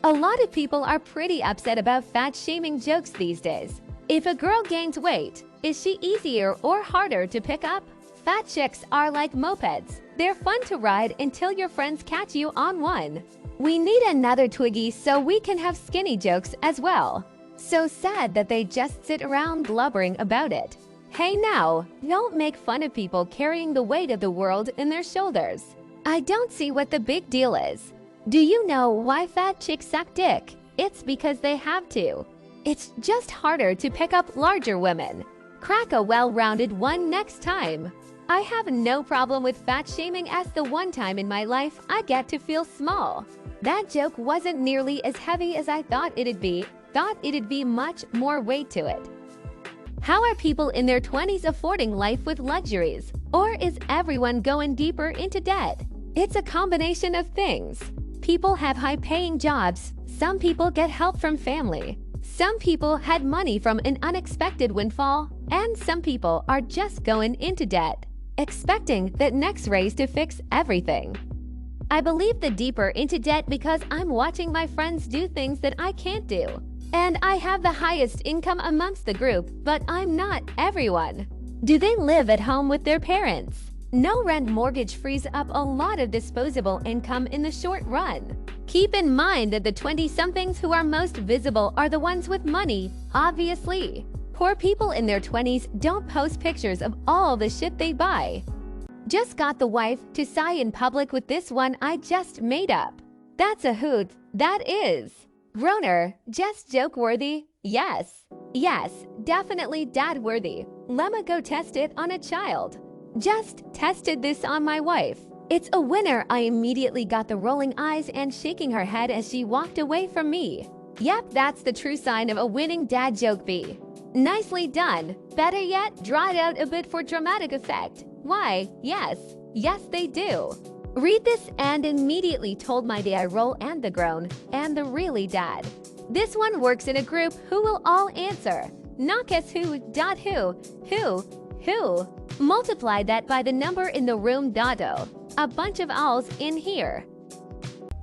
A lot of people are pretty upset about fat-shaming jokes these days. If a girl gains weight, is she easier or harder to pick up? Fat chicks are like mopeds. They're fun to ride until your friends catch you on one. We need another Twiggy so we can have skinny jokes as well. So sad that they just sit around blubbering about it. Hey now, don't make fun of people carrying the weight of the world in their shoulders. I don't see what the big deal is. Do you know why fat chicks suck dick? It's because they have to. It's just harder to pick up larger women. Crack a well-rounded one next time. I have no problem with fat shaming, as the one time in my life I get to feel small. That joke wasn't nearly as heavy as I thought it'd be. Thought it'd be much more weight to it. How are people in their 20s affording life with luxuries? Or is everyone going deeper into debt? It's a combination of things. People have high-paying jobs. Some people get help from family. Some people had money from an unexpected windfall. And some people are just going into debt, expecting that next raise to fix everything. I believe the deeper into debt because I'm watching my friends do things that I can't do. And I have the highest income amongst the group, but I'm not everyone. Do they live at home with their parents? No rent mortgage frees up a lot of disposable income in the short run. Keep in mind that the 20-somethings who are most visible are the ones with money, obviously. Poor people in their 20s don't post pictures of all the shit they buy. Just got the wife to sigh in public with this one I just made up. That's a hoot, that is. Groaner, just joke-worthy? Yes. Yes, definitely dad-worthy. Lemma go test it on a child. Just tested this on my wife. It's a winner. I immediately got the rolling eyes and shaking her head as she walked away from me. Yep, that's the true sign of a winning dad joke B. Nicely done. Better yet, draw it out a bit for dramatic effect. Why, yes. Yes, they do. Read this and immediately told my eye roll and the groan and the really dad. This one works in a group who will all answer. Not guess who. Multiply that by the number in the room. Dado. A bunch of owls in here.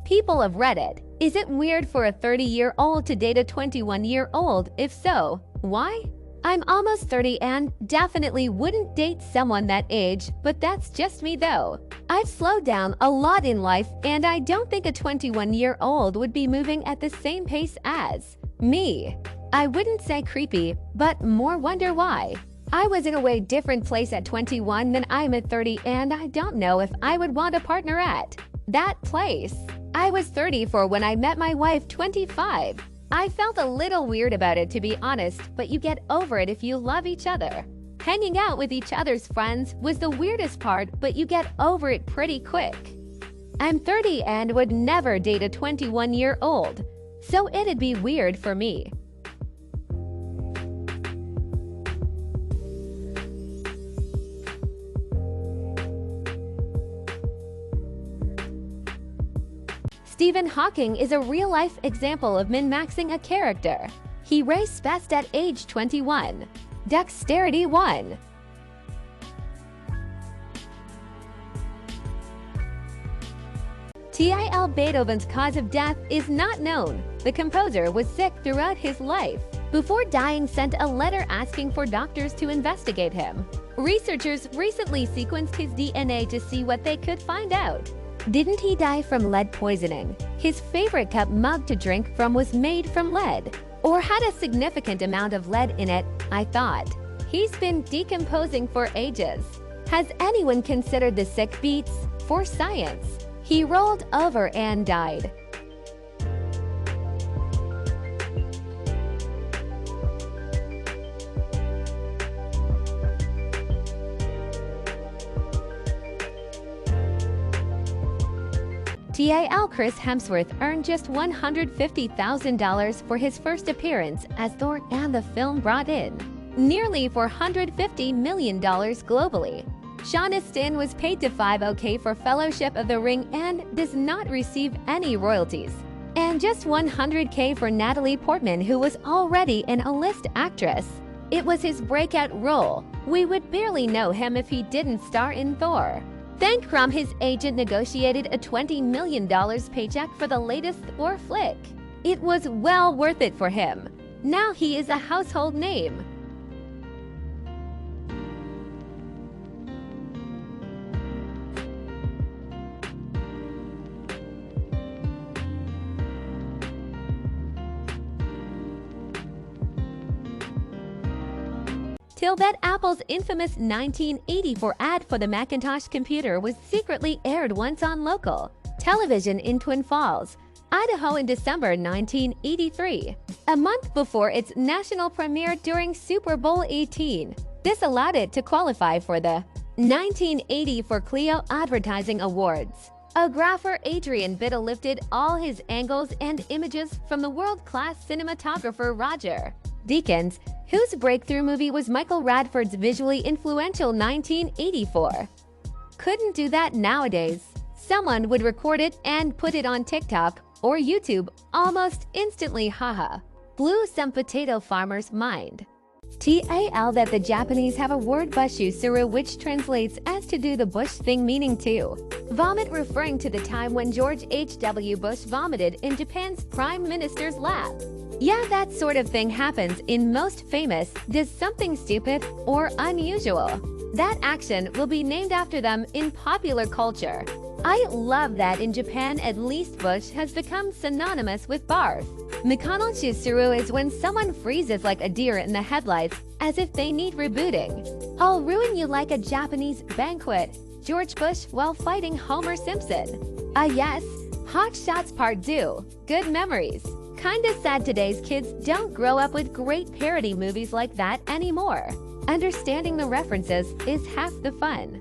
People of Reddit, is it weird for a 30-year-old to date a 21-year-old? If so, why? I'm almost 30 and definitely wouldn't date someone that age, but that's just me though. I've slowed down a lot in life and I don't think a 21-year-old would be moving at the same pace as me. I wouldn't say creepy, but more wonder why. I was in a way different place at 21 than I'm at 30 and I don't know if I would want a partner at that place. I was 34 when I met my wife, 25. I felt a little weird about it, to be honest, but you get over it if you love each other. Hanging out with each other's friends was the weirdest part, but you get over it pretty quick. I'm 30 and would never date a 21-year-old, so it'd be weird for me. Stephen Hawking is a real-life example of min-maxing a character. He raced best at age 21. Dexterity 1. Till Beethoven's cause of death is not known. The composer was sick throughout his life. Before dying, sent a letter asking for doctors to investigate him. Researchers recently sequenced his DNA to see what they could find out. Didn't he die from lead poisoning? His favorite cup mug to drink from was made from lead, or had a significant amount of lead in it, I thought. He's been decomposing for ages. Has anyone considered the sick beats? For science. He rolled over and died. Till Chris Hemsworth earned just $150,000 for his first appearance as Thor, and the film brought in nearly $450 million globally. Sean Astin was paid to $5,000 for Fellowship of the Ring and does not receive any royalties. And just $100,000 for Natalie Portman, who was already an A-list actress. It was his breakout role. We would barely know him if he didn't star in Thor. Thankfully, his agent negotiated a $20 million paycheck for the latest Thor flick. It was well worth it for him. Now he is a household name. Till that Apple's infamous 1984 ad for the Macintosh computer was secretly aired once on local television in Twin Falls, Idaho in December 1983, a month before its national premiere during Super Bowl XVIII. This allowed it to qualify for the 1980 for Clio Advertising Awards.Ographer Adrian Biddle lifted all his angles and images from the world-class cinematographer Roger Deakins, whose breakthrough movie was Michael Radford's visually influential 1984. Couldn't do that nowadays. Someone would record it and put it on TikTok or YouTube almost instantly. Haha. Blew some potato farmer's mind. TAL that the Japanese have a word bushu suru which translates as to do the Bush thing, meaning to vomit, referring to the time when George H.W. Bush vomited in Japan's prime minister's lap. Yeah, that sort of thing happens in most famous does something stupid or unusual. That action will be named after them in popular culture. I love that in Japan at least Bush has become synonymous with barf. Mikonochi suru is when someone freezes like a deer in the headlights as if they need rebooting. I'll ruin you like a Japanese banquet. George Bush while fighting Homer Simpson. Yes, Hot Shots Part 2. Good memories. Kinda sad today's kids don't grow up with great parody movies like that anymore. Understanding the references is half the fun.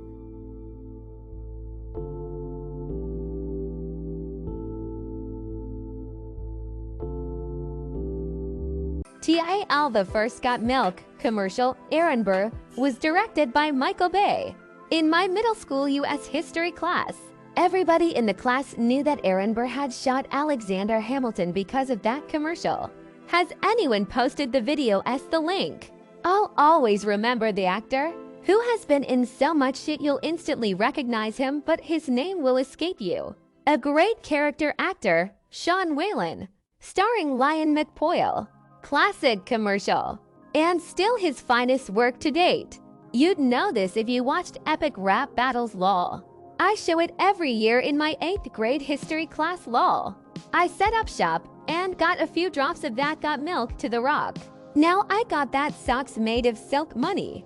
TAL The First Got Milk commercial, Aaron Burr, was directed by Michael Bay. In my middle school US history class, everybody in the class knew that Aaron Burr had shot Alexander Hamilton because of that commercial. Has anyone posted the video as the link? I'll always remember the actor, who has been in so much shit you'll instantly recognize him, but his name will escape you. A great character actor, Sean Whalen, starring Lion McPoyle. Classic commercial, and still his finest work to date. You'd know this if you watched Epic Rap Battles LOL. I show it every year in my 8th grade history class LOL. I set up shop and got a few drops of That Got Milk to the rock. Now I got that socks made of silk money.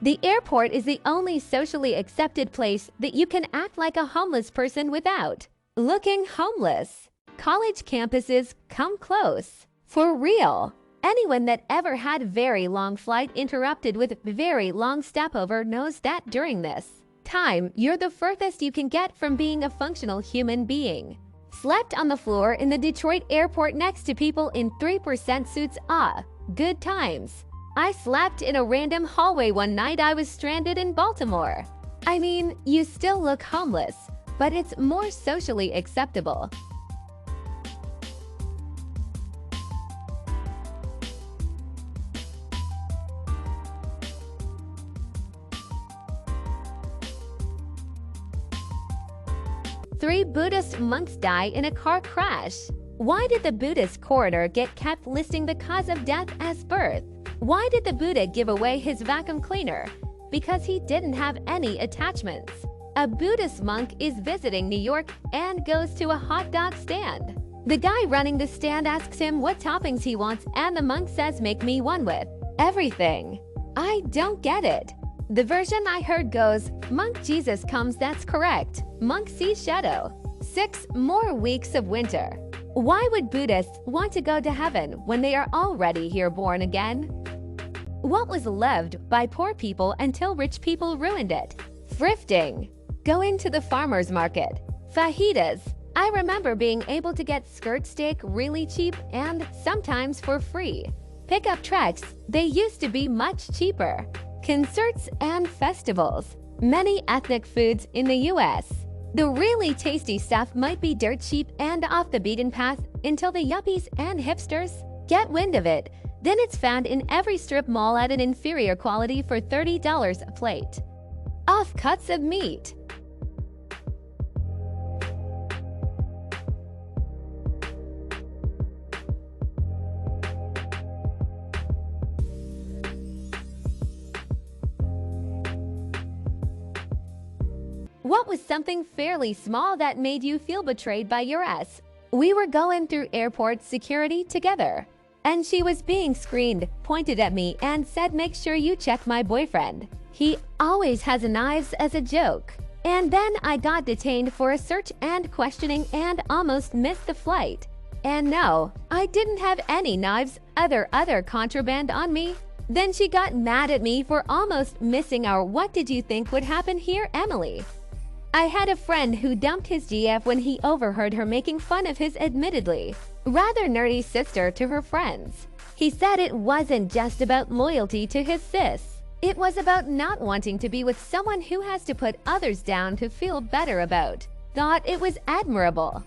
The airport is the only socially accepted place that you can act like a homeless person without looking homeless. College campuses come close. For real. Anyone that ever had very long flight interrupted with very long stopover knows that during this time, you're the furthest you can get from being a functional human being. Slept on the floor in the Detroit airport next to people in 3% suits. Good times. I slept in a random hallway one night I was stranded in Baltimore. I mean, you still look homeless, but it's more socially acceptable. Three Buddhist monks die in a car crash. Why did the Buddhist coroner get kept listing the cause of death as birth? Why did the Buddha give away his vacuum cleaner? Because he didn't have any attachments. A Buddhist monk is visiting New York and goes to a hot dog stand. The guy running the stand asks him what toppings he wants, and the monk says, "Make me one with everything." I don't get it. The version I heard goes, "Monk Jesus comes, that's correct. Monk sees shadow. 6 more weeks of winter." Why would Buddhists want to go to heaven when they are already here born again? What was loved by poor people until rich people ruined it? Thrifting. Going to the farmer's market. Fajitas. I remember being able to get skirt steak really cheap and sometimes for free. Pickup trucks. They used to be much cheaper. Concerts and festivals. Many ethnic foods in the US. The really tasty stuff might be dirt cheap and off the beaten path until the yuppies and hipsters get wind of it. Then it's found in every strip mall at an inferior quality for $30 a plate. Off cuts of meat. What was something fairly small that made you feel betrayed by your ex? We were going through airport security together, and she was being screened, pointed at me, and said, "Make sure you check my boyfriend. He always has knives," as a joke. And then I got detained for a search and questioning and almost missed the flight. And no, I didn't have any knives, other contraband on me. Then she got mad at me for almost missing our "What did you think would happen here, Emily?" I had a friend who dumped his GF when he overheard her making fun of his admittedly rather nerdy sister to her friends. He said it wasn't just about loyalty to his sis. It was about not wanting to be with someone who has to put others down to feel better about. Thought it was admirable.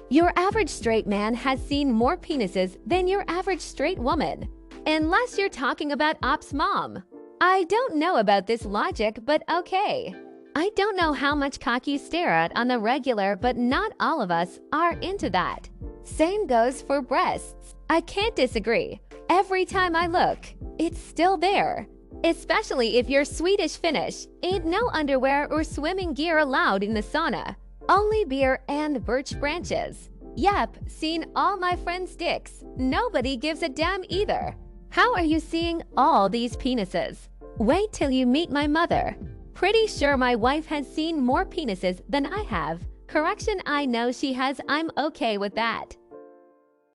Your average straight man has seen more penises than your average straight woman. Unless you're talking about Op's mom. I don't know about this logic, but okay. I don't know how much cock you stare at on the regular, but not all of us are into that. Same goes for breasts. I can't disagree. Every time I look, it's still there. Especially if you're Swedish Finnish, ain't no underwear or swimming gear allowed in the sauna. Only beer and birch branches. Yep, seen all my friends' dicks. Nobody gives a damn either. How are you seeing all these penises? Wait till you meet my mother. Pretty sure my wife has seen more penises than I have. Correction, I know she has. I'm okay with that.